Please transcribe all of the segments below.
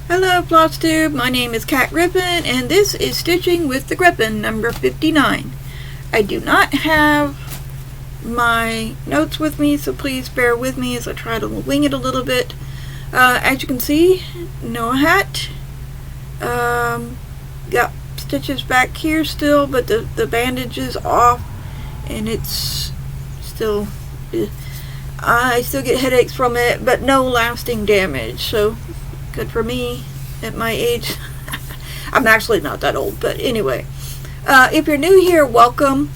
Hello Flosstube, my name is Griffin and this is Stitching with the Griffin number 59. I do not have my notes with me, so please bear with me as I try to wing it a little bit. As you can see, no hat. Got stitches back here still, but the bandage is off and it's still... I still get headaches from it, but no lasting damage, so good for me at my age. I'm actually not that old, but anyway. If you're new here, welcome.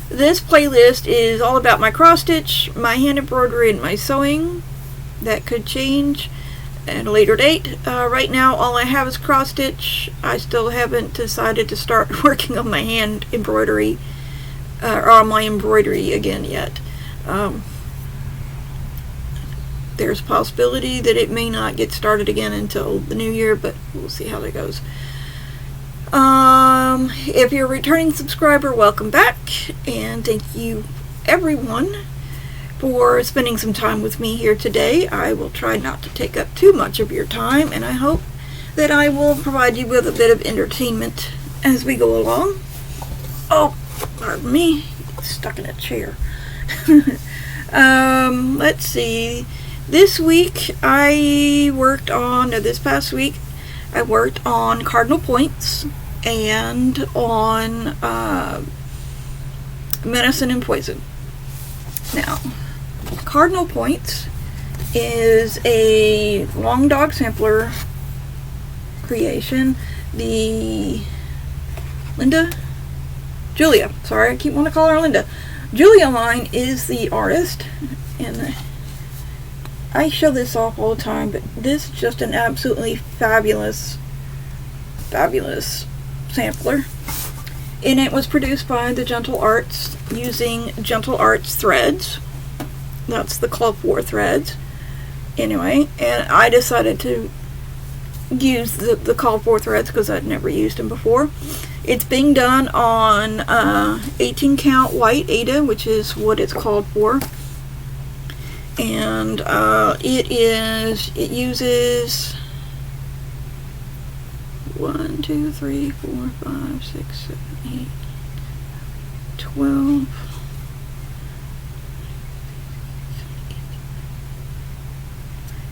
This playlist is all about my cross stitch, my hand embroidery, and my sewing. That could change at a later date. Right now, all I have is cross stitch. I still haven't decided to start working on my hand embroidery, or on my embroidery again yet. There's a possibility that it may not get started again until the new year, but we'll see how that goes. If you're a returning subscriber, welcome back, and thank you everyone for spending some time with me here today. I will try not to take up too much of your time, and I hope that I will provide you with a bit of entertainment as we go along. Oh, pardon me, stuck in a chair. Let's see. This past week, I worked on cardinal points and on medicine and poison. Now, cardinal points is a long dog sampler creation. Julia, sorry, I keep wanting to call her Linda. Julia line is the artist, and I show this off all the time, but this is just an absolutely fabulous sampler. And it was produced by the Gentle Arts using Gentle Arts threads. That's the Club 4 threads. Anyway, and I decided to use the Club 4 threads because I'd never used them before. It's being done on 18 count white Aida, which is what it's called for. And it uses 1, 2, 3, 4, 5, 6, 7, 8, 12,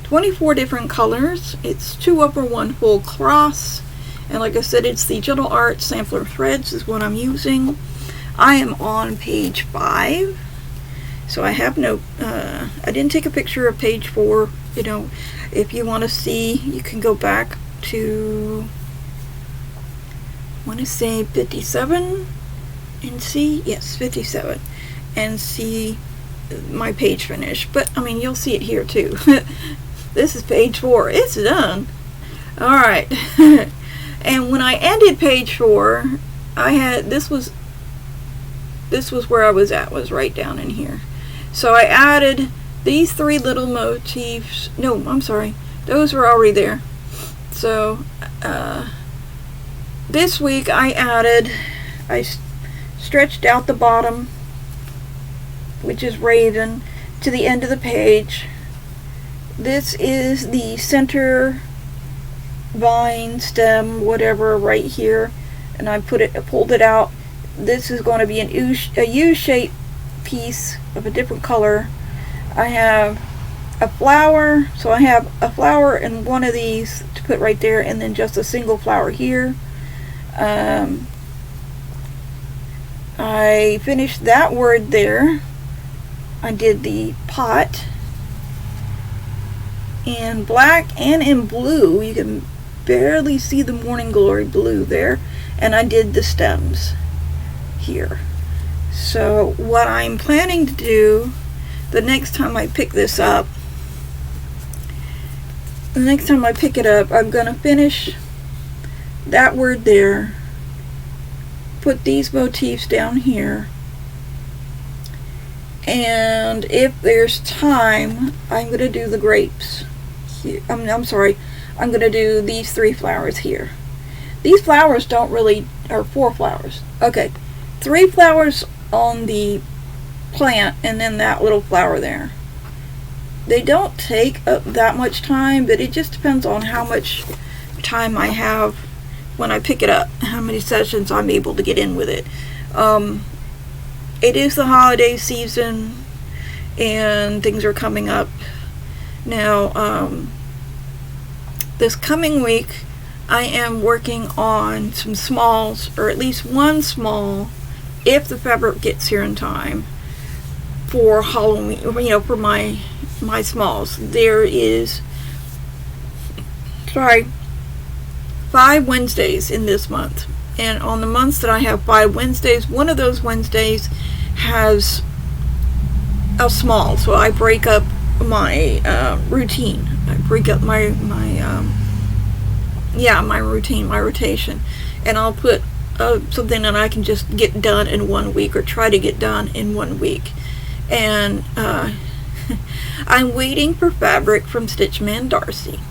24 different colors. It's 2 upper, 1 full cross, and like I said, it's the Gentle Arts sampler threads is what I'm using. I am on page 5. So I have no, I didn't take a picture of page 4. You know, if you want to see, you can go back to, I want to say 57 and see, yes, 57, and see my page finish. But, I mean, you'll see it here too. This is page 4. It's done. Alright. And when I ended page 4, I had, this was where I was at, was right down in here. So I added these 3 little motifs. No, I'm sorry. Those were already there. So this week I stretched out the bottom, which is raven, to the end of the page. This is the center vine, stem, whatever, right here. And I pulled it out. This is going to be a U-shaped piece of a different color. I have a flower, so I have a flower in one of these to put right there, and then just a single flower here. I finished that word there. I did the pot in black and in blue. You can barely see the morning glory blue there, and I did the stems here. So what I'm planning to do the next time I pick this up, I'm going to finish that word there, put these motifs down here, and if there's time, I'm going to do the grapes here. I'm sorry, I'm going to do these 3 flowers here. These flowers don't really, or 4 flowers. Okay, 3 flowers on the plant, and then that little flower there. They don't take up that much time, but it just depends on how much time I have when I pick it up, how many sessions I'm able to get in with it. It is the holiday season, and things are coming up. Now, this coming week, I am working on some smalls, or at least one small, if the fabric gets here in time, for Halloween, for my smalls. There is, 5 Wednesdays in this month. And on the months that I have 5 Wednesdays, one of those Wednesdays has a small. So I break up my routine. I break up my routine, my rotation. And I'll put something that I can just get done in 1 week, or try to get done in 1 week. And I'm waiting for fabric from Stitchman Darcy.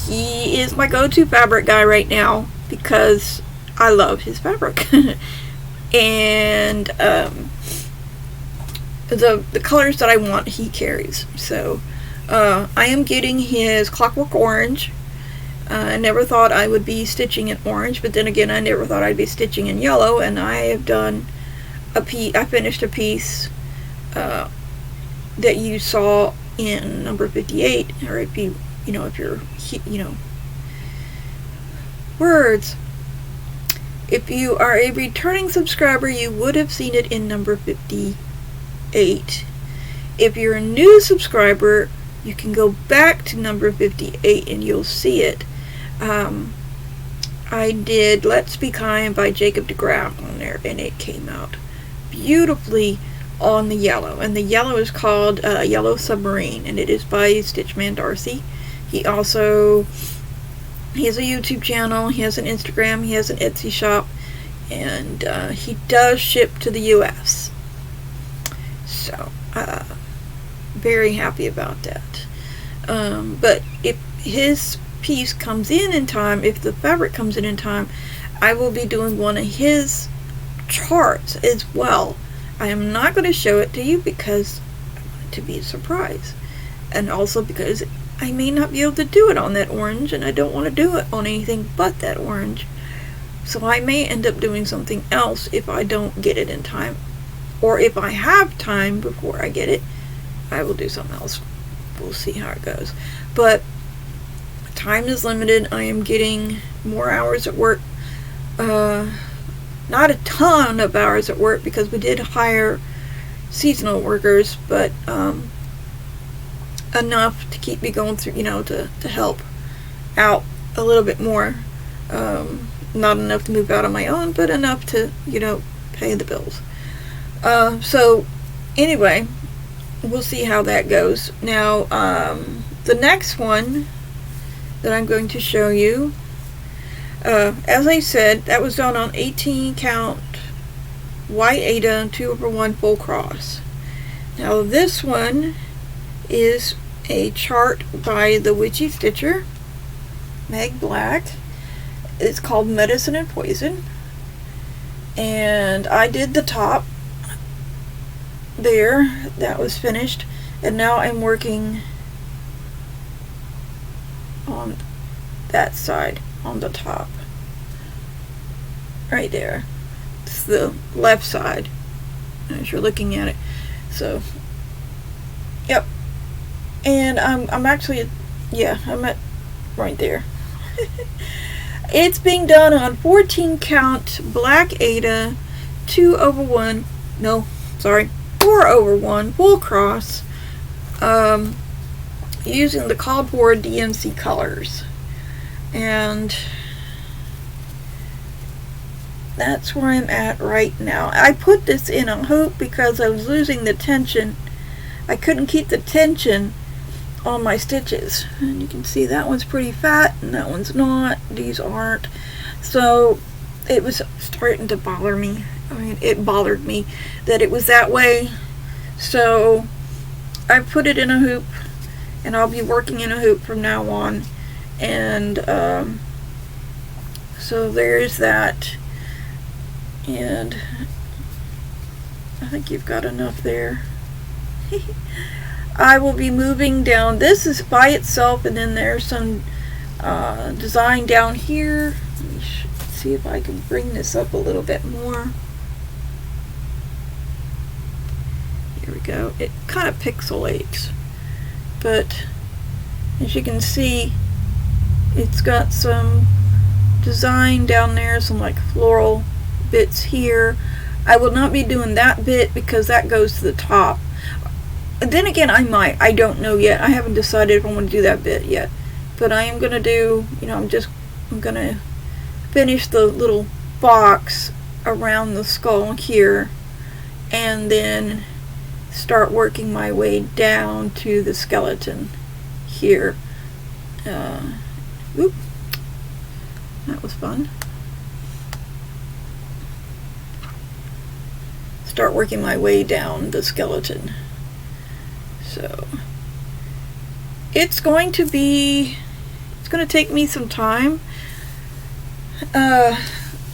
He is my go-to fabric guy right now because I love his fabric. And the colors that I want, he carries. So I am getting his Clockwork Orange. I never thought I would be stitching in orange, but then again, I never thought I'd be stitching in yellow. And I have done I finished a piece that you saw in number 58, or if you're words. If you are a returning subscriber, you would have seen it in number 58. If you're a new subscriber, you can go back to number 58 and you'll see it. I did Let's Be Kind by Jacob DeGraff on there, and it came out beautifully on the yellow. And the yellow is called Yellow Submarine, and it is by Stitchman Darcy. He has a YouTube channel, he has an Instagram, he has an Etsy shop, and he does ship to the US. So, very happy about that. But if his piece comes in time, if the fabric comes in time, I will be doing one of his charts as well. I am not going to show it to you because I want it to be a surprise, and also because I may not be able to do it on that orange, and I don't want to do it on anything but that orange. So I may end up doing something else if I don't get it in time, or if I have time before I get it, I will do something else. We'll see how it goes. But time is limited. I am getting more hours at work. Not a ton of hours at work because we did hire seasonal workers, but enough to keep me going through, to help out a little bit more. Not enough to move out on my own, but enough to, pay the bills. So anyway, we'll see how that goes. Now, the next one that I'm going to show you, as I said, that was done on 18 count white Aida 2/1 full cross. Now this one is a chart by the Witchy Stitcher, Meg Black. It's called Medicine and Poison, and I did the top there. That was finished, and now I'm working on that side, on the top right there. It's the left side as you're looking at it. So yep, and I'm actually I'm at right there. It's being done on 14 count black Aida 4/1 full cross, using the cardboard DMC colors, and that's where I'm at right now. I put this in a hoop because I was losing the tension. I couldn't keep the tension on my stitches, and you can see that one's pretty fat and that one's not. These aren't. So it was starting to bother me. It bothered me that it was that way. So I put it in a hoop, and I'll be working in a hoop from now on. And so there's that. And I think you've got enough there. I will be moving down. This is by itself, and then there's some design down here. Let me see if I can bring this up a little bit more. Here we go. It kind of pixelates, but as you can see, it's got some design down there, some like floral bits here. I will not be doing that bit because that goes to the top. Then again, I might. I don't know yet. I haven't decided if I want to do that bit yet. But I am going to do, I'm going to finish the little box around the skull here, and then start working my way down to the skeleton here. Oop. That was fun. Start working my way down the skeleton. So it's going to take me some time. I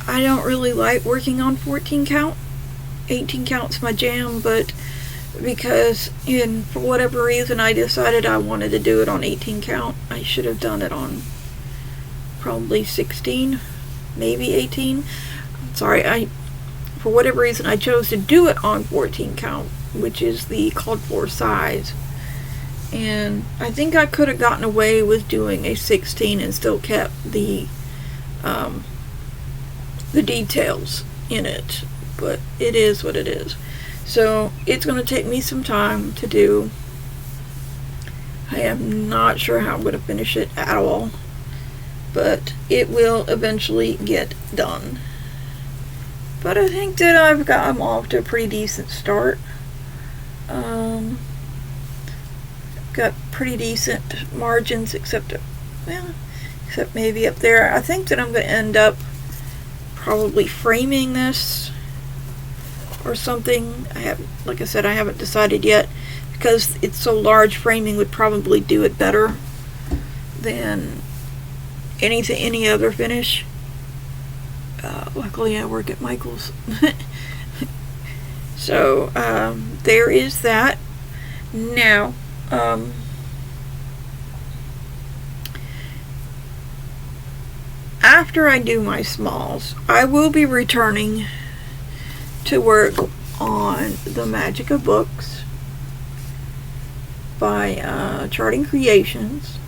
don't really like working on 14 count. 18 count's my jam, but because for whatever reason I decided I wanted to do it on 18 count. I should have done it on probably 16, maybe 18. I'm sorry, for whatever reason I chose to do it on 14 count, which is the called for size. And I think I could have gotten away with doing a 16 and still kept the details in it, but it is what it is. So it's going to take me some time to do. I am not sure how I'm going to finish it at all, but it will eventually get done. But I think that I'm off to a pretty decent start. Got pretty decent margins, except maybe up there. I think that I'm going to end up probably framing this or something. Like I said, I haven't decided yet, because it's so large. Framing would probably do it better than any other finish. Luckily I work at Michael's. So there is that. Now after I do my smalls, I will be returning to work on the Magic of Books by Charting Creations.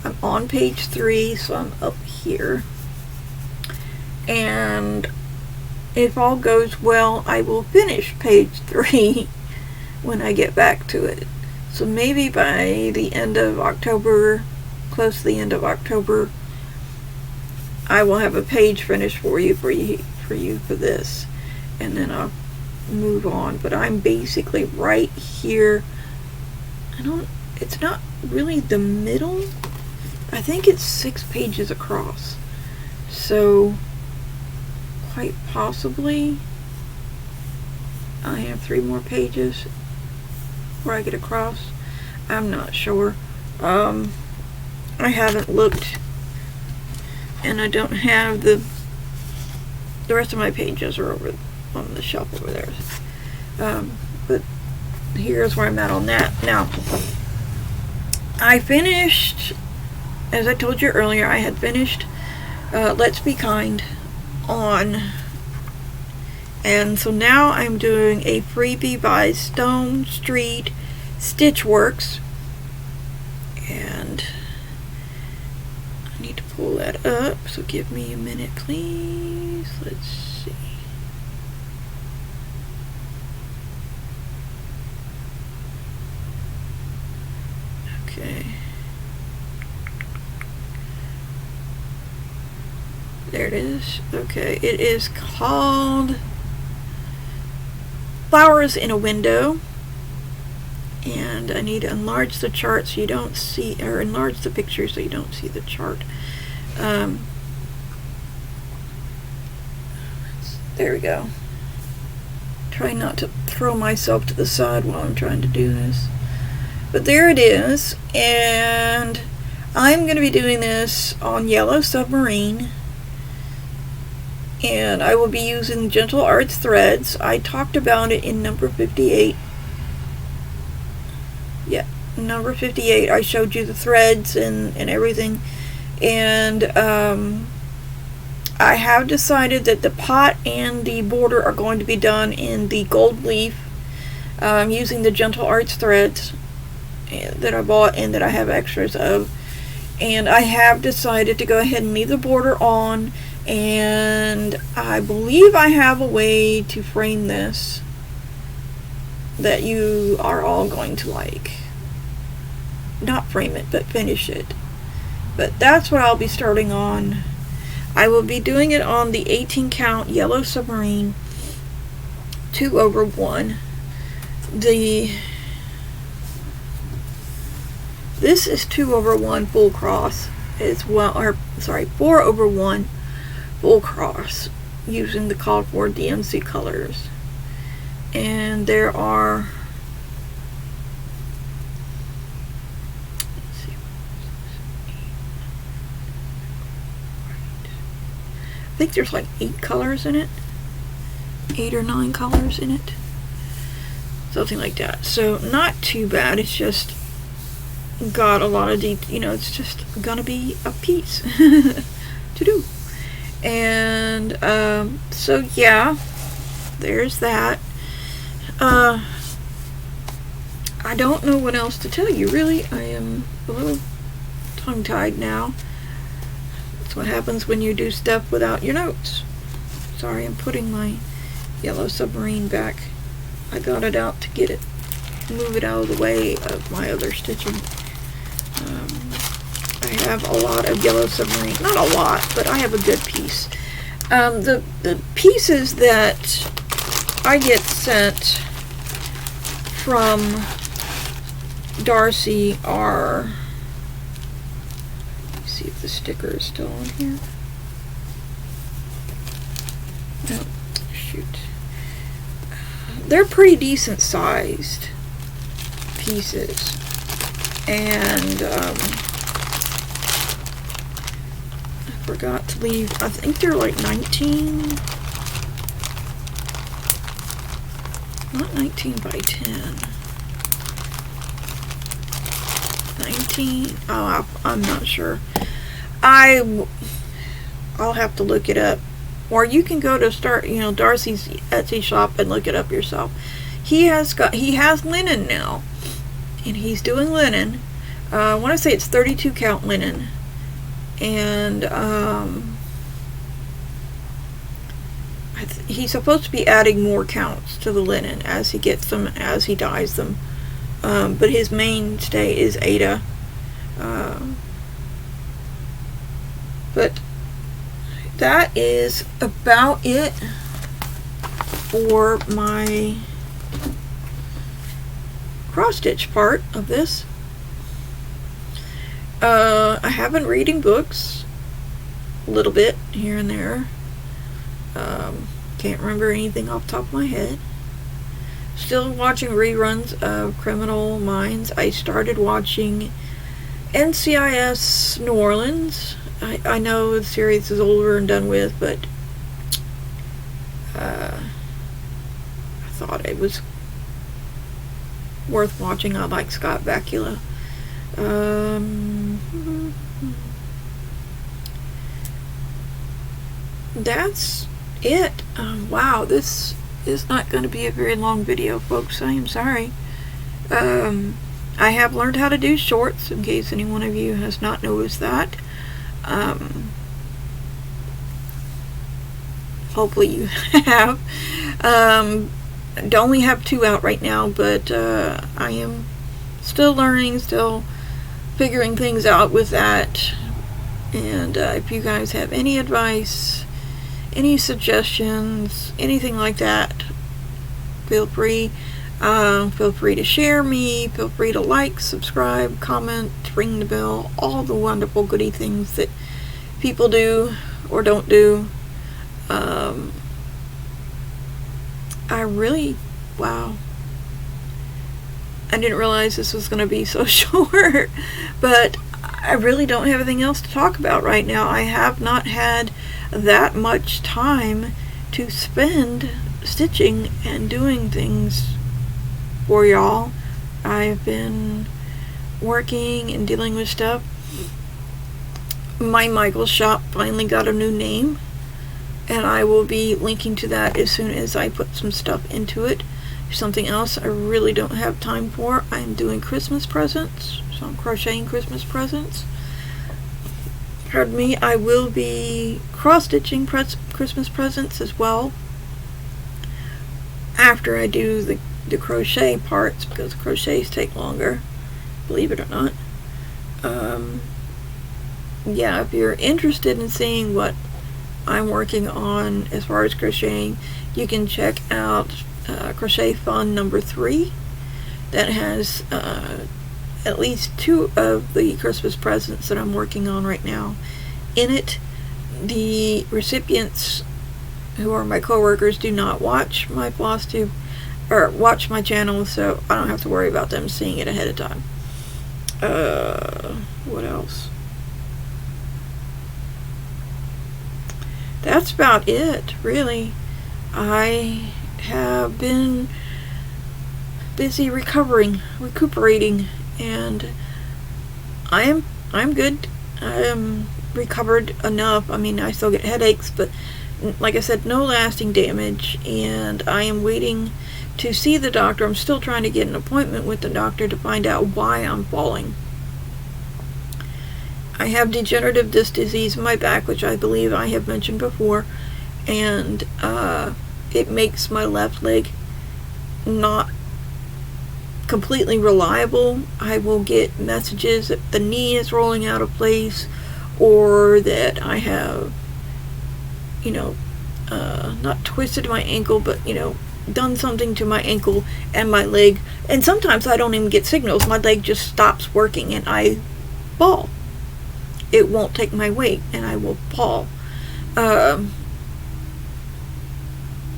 I'm on page 3, so I'm up here. And if all goes well, I will finish page 3 when I get back to it. So maybe by the end of October, close to the end of October, I will have a page finished for this, and then I'll move on. But I'm basically right here. It's not really the middle. I think it's 6 pages across. So quite possibly I have 3 more pages where I get across. I'm not sure. I haven't looked, and I don't have the rest of my pages are over on the shelf over there. But here's where I'm at on that. Now, I finished, as I told you earlier, I had finished Let's Be Kind on, and so now I'm doing a freebie by Stone Street Stitchworks, and I need to pull that up, so give me a minute please. Let's see. Okay, there it is. Okay, it is called Flowers in a Window, and I need to enlarge the chart so you don't see, or enlarge the picture so you don't see the chart. There we go. Try not to throw myself to the side while I'm trying to do this. But there it is, and I'm going to be doing this on Yellow Submarine, and I will be using Gentle Arts threads. I talked about it in number 58. Yeah, number 58, I showed you the threads and everything. And I have decided that the pot and the border are going to be done in the gold leaf, using the Gentle Arts threads that I bought and that I have extras of. And I have decided to go ahead and leave the border on, and I believe I have a way to frame this that you are all going to like. Not frame it, but finish it. But that's what I'll be starting on. I will be doing it on the 18 count Yellow Submarine 2/1. This is 2/1 full cross as well, or sorry, 4/1 full cross using the called for DMC colors. And there are, let's see, I think there's like 8 colors in it, 8 or 9 colors in it, something like that. So not too bad. It's just got a lot of it's just gonna be a piece to do. And so yeah, there's that. I don't know what else to tell you, really. I am a little tongue-tied now. That's what happens when you do stuff without your notes. Sorry, I'm putting my Yellow Submarine back. I got it out to move it out of the way of my other stitching. I have a lot of Yellow Submarine. Not a lot, but I have a good piece. The pieces that I get sent from Darcy are, let's see if the sticker is still on here. No, shoot. They're pretty decent sized pieces, and I forgot to leave, I think they're like 19, not 19 by 10, 19, oh, I'm not sure. I'll have to look it up, or you can go to Darcy's Etsy shop and look it up yourself. He has linen now, and he's doing linen. I want to say it's 32 count linen, and he's supposed to be adding more counts to the linen as he gets them, as he dyes them. But his mainstay is Aida. But that is about it for my cross stitch part of this. I have been reading books a little bit here and there. Can't remember anything off the top of my head. Still watching reruns of Criminal Minds. I started watching NCIS New Orleans. I know the series is older and done with, but I thought it was worth watching. I like Scott Bakula. That's it. Wow, this is not going to be a very long video, folks. I am sorry. I have learned how to do shorts, in case any one of you has not noticed that. Hopefully you have. I only have 2 out right now, but I am still learning, still figuring things out with that. And if you guys have any advice, any suggestions, anything like that, feel free to share me, feel free to like, subscribe, comment, ring the bell, all the wonderful goody things that people do or don't do. Wow, I didn't realize this was going to be so short, but I really don't have anything else to talk about right now. I have not had that much time to spend stitching and doing things for y'all. I've been working and dealing with stuff. My Michael's shop finally got a new name, and I will be linking to that as soon as I put some stuff into it. Something else I really don't have time for, I'm doing Christmas presents, so I'm crocheting Christmas presents. Pardon me, I will be cross-stitching Christmas presents as well after I do the crochet parts, because crochets take longer, believe it or not. Yeah, if you're interested in seeing what I'm working on as far as crocheting, you can check out Crochet Fun number 3. That has at least 2 of the Christmas presents that I'm working on right now in it. The recipients, who are my coworkers, do not watch my Flosstube or watch my channel, so I don't have to worry about them seeing it ahead of time. What else? That's about it, really. I have been busy recuperating, and I'm good. I am recovered enough. I mean, I still get headaches, but like I said, no lasting damage, and I am waiting to see the doctor. I'm still trying to get an appointment with the doctor to find out why I'm falling. I have degenerative disc disease in my back, which I believe I have mentioned before, and it makes my left leg not completely reliable. I will get messages that the knee is rolling out of place, or that I have, not twisted my ankle, but, done something to my ankle and my leg. And sometimes I don't even get signals. My leg just stops working and I fall. It won't take my weight and I will fall. I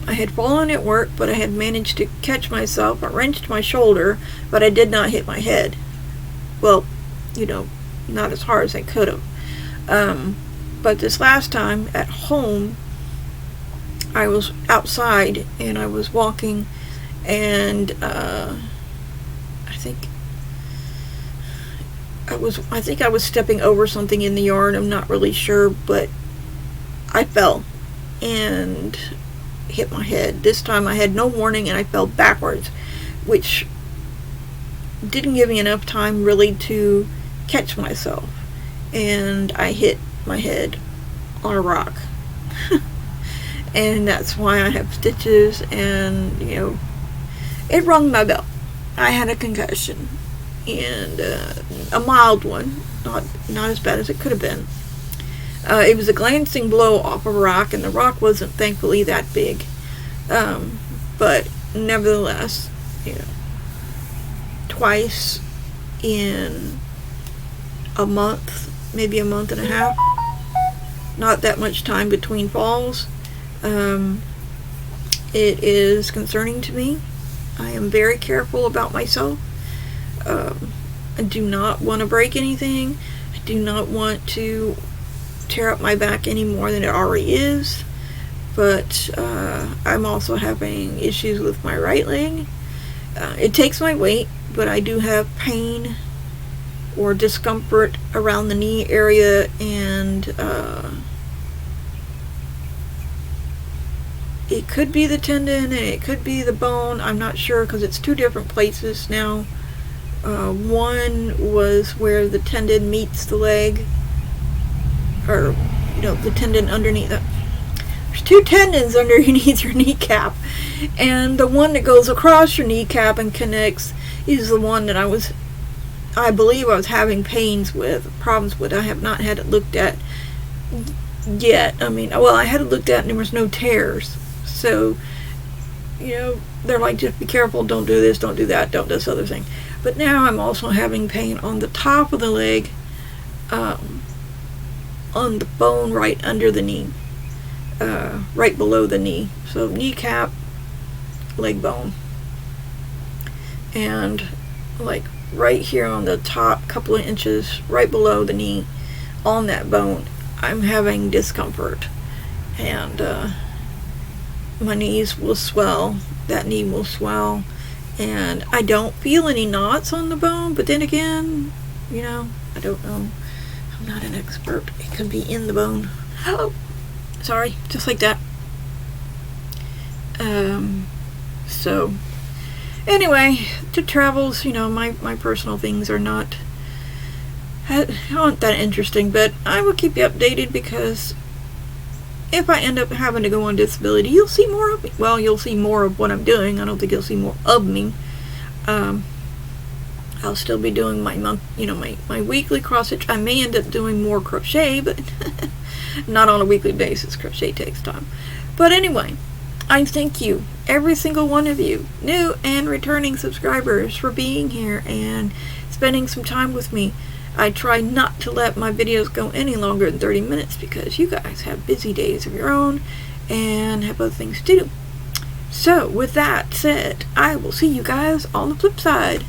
had fallen at work, but I had managed to catch myself. I wrenched my shoulder, but I did not hit my head. Well, not as hard as I could have. But this last time at home, I was outside and I was walking, and I think I was stepping over something in the yard. I'm not really sure, but I fell and hit my head. This time I had no warning and I fell backwards, which didn't give me enough time really to catch myself, and I hit my head on a rock. And that's why I have stitches, and it rung my bell. I had a concussion, and a mild one, not as bad as it could have been. It was a glancing blow off of a rock, and the rock wasn't thankfully that big, but nevertheless, twice in a month, maybe a month and a half, not that much time between falls. It is concerning to me. I am very careful about myself. I do not want to break anything. I do not want to tear up my back any more than it already is. But I'm also having issues with my right leg. It takes my weight, but I do have pain or discomfort around the knee area, and it could be the tendon and it could be the bone. I'm not sure, because it's 2 different places now. One was where the tendon meets the leg, or the tendon underneath. There's 2 tendons underneath your kneecap, and the one that goes across your kneecap and connects is the one that I believe I was having problems with. I have not had it looked at yet. I had it looked at and there was no tears. So, they're like, just be careful, don't do this, don't do that, don't do this other thing. But now I'm also having pain on the top of the leg, on the bone right under the knee, right below the knee. So kneecap, leg bone. And like right here on the top couple of inches, right below the knee, on that bone, I'm having discomfort. And my knees will swell, that knee will swell, And I don't feel any knots on the bone, but then again, you know, I don't know. I'm not an expert. It could be in the bone. Oh, sorry, just like that. So anyway, the travels, you know, my personal things aren't that interesting, but I will keep you updated, because if I end up having to go on disability, you'll see more of me. Well, you'll see more of what I'm doing. I don't think you'll see more of me. I'll still be doing my my weekly cross stitch. I may end up doing more crochet, but not on a weekly basis. Crochet takes time. But anyway, I thank you, every single one of you, new and returning subscribers, for being here and spending some time with me. I try not to let my videos go any longer than 30 minutes, because you guys have busy days of your own and have other things to do. So with that said, I will see you guys on the flip side.